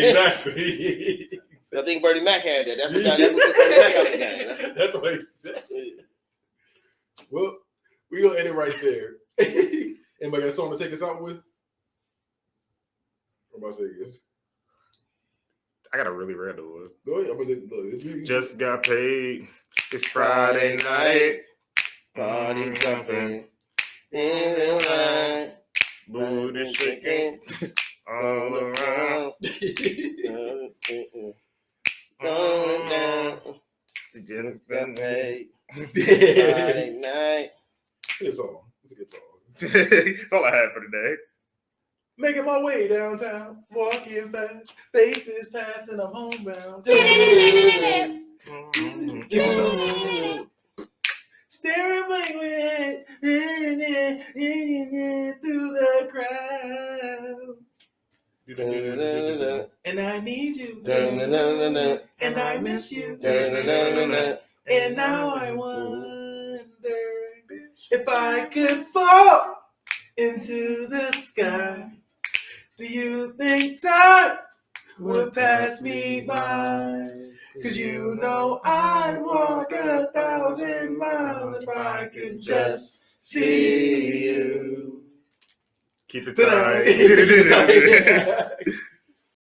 Exactly. I think Bernie Mac had that. That's what took Bernie Mac out the game. That's what he said. Yeah. Well, we gonna end it right there. Anybody got a song to take us out with? What am I saying? This? I got a really random one. Go ahead. I'm gonna say, Just got paid. It's Friday night. Party jumping in the line. Booty shaking all around. Going down. Just Friday night. It's a good song. It's a good song. That's all I had for today. Making my way downtown, walking fast, faces passing, I'm homebound. Staring blankly through the crowd. And I need you. And I miss you. And now I wonder if I could fall into the sky. Do you think time would pass me by? 'Cause you know I'd walk 1,000 miles if I could just see you. Keep it Tonight. tight.